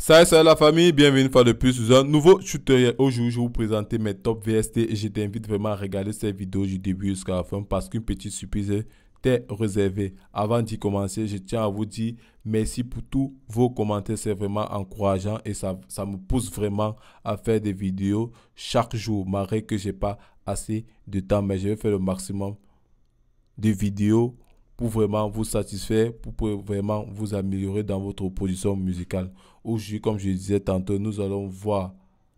Salut la famille, bienvenue une fois de plus sur un nouveau tutoriel. Aujourd'hui, je vais vous présenter mes top VST et je t'invite vraiment à regarder cette vidéo du début jusqu'à la fin parce qu'une petite surprise t'est réservée. Avant d'y commencer, je tiens à vous dire merci pour tous vos commentaires, c'est vraiment encourageant et ça me pousse vraiment à faire des vidéos chaque jour. Malgré que j'ai pas assez de temps, mais je vais faire le maximum de vidéos pour vraiment vous satisfaire, pour vraiment vous améliorer dans votre production musicale. Aujourd'hui, comme je disais tantôt, nous allons voir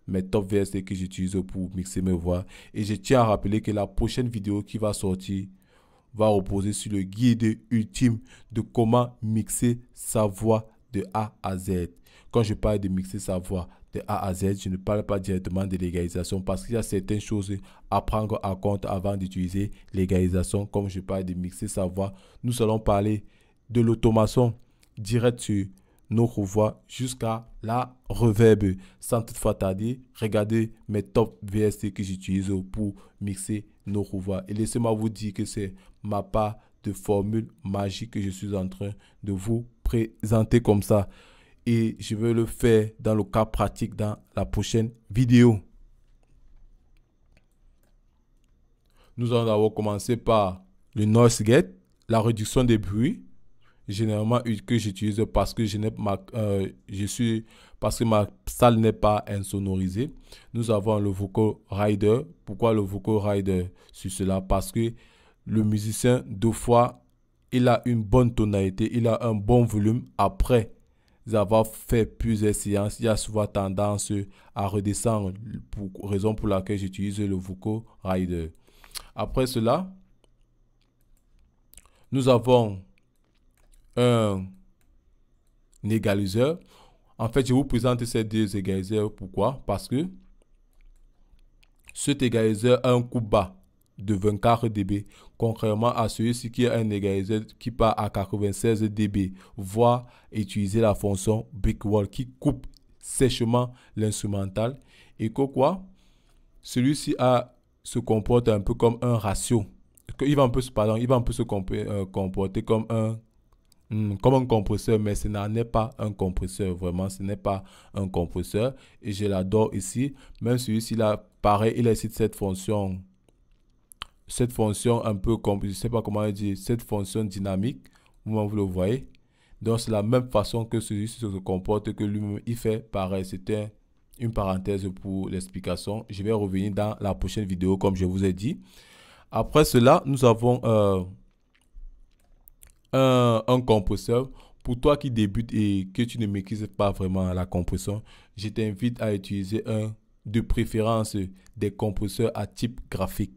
mes top VST que j'utilise pour mixer mes voix. Et je tiens à rappeler que la prochaine vidéo qui va sortir va reposer sur le guide ultime de comment mixer sa voix de A à Z. Quand je parle de mixer sa voix de A à Z, je ne parle pas directement de l'égalisation parce qu'il y a certaines choses à prendre en compte avant d'utiliser l'égalisation. Comme je parle de mixer sa voix, nous allons parler de l'automation directe sur notre voix jusqu'à la reverb. Sans toutefois tarder, regardez mes top VST que j'utilise pour mixer nos voix. Et laissez-moi vous dire que c'est ma part de formule magique que je suis en train de vous présenter comme ça. Et je vais le faire dans le cas pratique dans la prochaine vidéo. Nous allons d'abord commencer par le noise gate, la réduction des bruits. Généralement que j'utilise parce que parce que ma salle n'est pas insonorisée. Nous avons le vocal rider. Pourquoi le vocal rider sur cela? Parce que le musicien, deux fois, il a une bonne tonalité, il a un bon volume. Après avoir fait plusieurs séances, il y a souvent tendance à redescendre, raison pour laquelle j'utilise le vocal rider. Après cela, nous avons un égaliseur. En fait, je vous présente ces deux égaliseurs. Pourquoi? Parce que cet égaliseur a un coup bas de 24 dB, contrairement à celui-ci qui a un égaliseur qui part à 96 dB, voire utiliser la fonction brick wall qui coupe sèchement l'instrumental. Et que quoi? Celui-ci se comporte un peu comme un ratio. Il va un peu se comporter comme un compresseur, mais ce n'en est pas un compresseur. Vraiment, ce n'est pas un compresseur. Et je l'adore ici. Même celui-ci, là, pareil, il a ici cette fonction un peu, je ne sais pas comment dire, cette fonction dynamique. Vous le voyez. Donc, c'est la même façon que celui-ci se comporte, que lui-même, il fait pareil. C'était une parenthèse pour l'explication. Je vais revenir dans la prochaine vidéo, comme je vous ai dit. Après cela, nous avons un compresseur. Pour toi qui débute et que tu ne maîtrises pas vraiment la compression, je t'invite à utiliser de préférence des compresseurs à type graphique.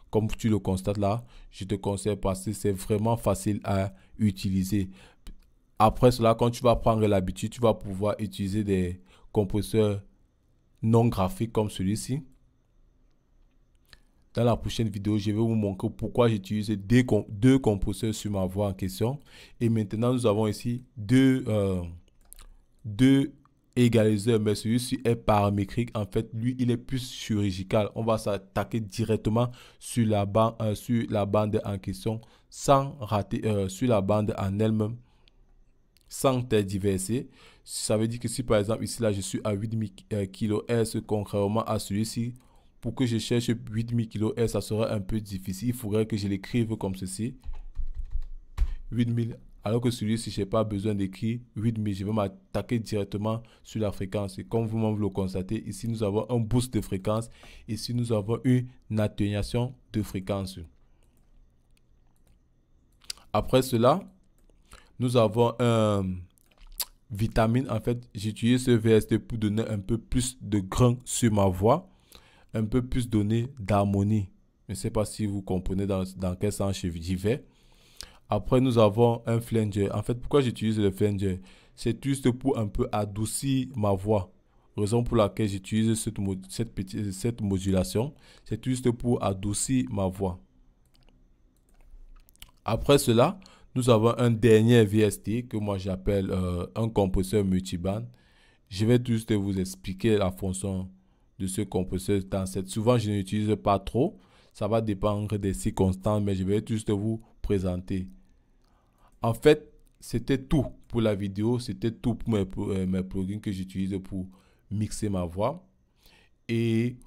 Comme tu le constates là, je te conseille parce que c'est vraiment facile à utiliser. Après cela, quand tu vas prendre l'habitude, tu vas pouvoir utiliser des compresseurs non graphiques comme celui-ci. Dans la prochaine vidéo, je vais vous montrer pourquoi j'utilise deux compresseurs sur ma voix en question. Et maintenant, nous avons ici deux égaliseurs, mais celui-ci est paramétrique. En fait, lui, il est plus chirurgical. On va s'attaquer directement sur la bande en question sans rater sur la bande en elle-même, sans tergiverser. Ça veut dire que si par exemple ici là je suis à 8000 kHz contrairement à celui-ci, pour que je cherche 8000 kHz, ça serait un peu difficile. Il faudrait que je l'écrive comme ceci, 8000. Alors que celui-ci, je n'ai pas besoin d'écrire 8000. Je vais m'attaquer directement sur la fréquence. Et comme vous le constatez, ici, nous avons un boost de fréquence. Ici, nous avons une atténuation de fréquence. Après cela, nous avons un vitamine. En fait, j'utilise ce VST pour donner un peu plus de grain sur ma voix. Un peu plus donné d'harmonie. Je ne sais pas si vous comprenez dans quel sens j'y vais. Après, nous avons un flanger. En fait, pourquoi j'utilise le flanger? C'est juste pour un peu adoucir ma voix. Raison pour laquelle j'utilise cette modulation. C'est juste pour adoucir ma voix. Après cela, nous avons un dernier VST que moi j'appelle un compresseur multiband. Je vais juste vous expliquer la fonction de ce compresseur dans cette. Souvent, je n'utilise pas trop. Ça va dépendre des circonstances, mais je vais juste vous présenter. En fait, c'était tout pour la vidéo, c'était tout pour mes plugins que j'utilise pour mixer ma voix. Et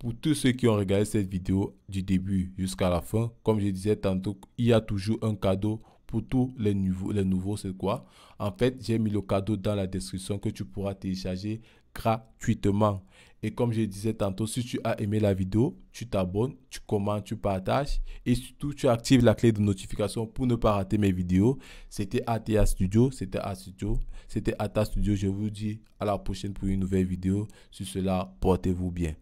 pour tous ceux qui ont regardé cette vidéo du début jusqu'à la fin, comme je disais tantôt, il y a toujours un cadeau pour tous les nouveaux. C'est quoi? En fait, j'ai mis le cadeau dans la description que tu pourras télécharger gratuitement. Et comme je disais tantôt, si tu as aimé la vidéo, tu t'abonnes, tu commentes, tu partages et surtout tu actives la clé de notification pour ne pas rater mes vidéos. C'était ATA Studio, c'était ATA Studio. Je vous dis à la prochaine pour une nouvelle vidéo. Sur cela, portez-vous bien.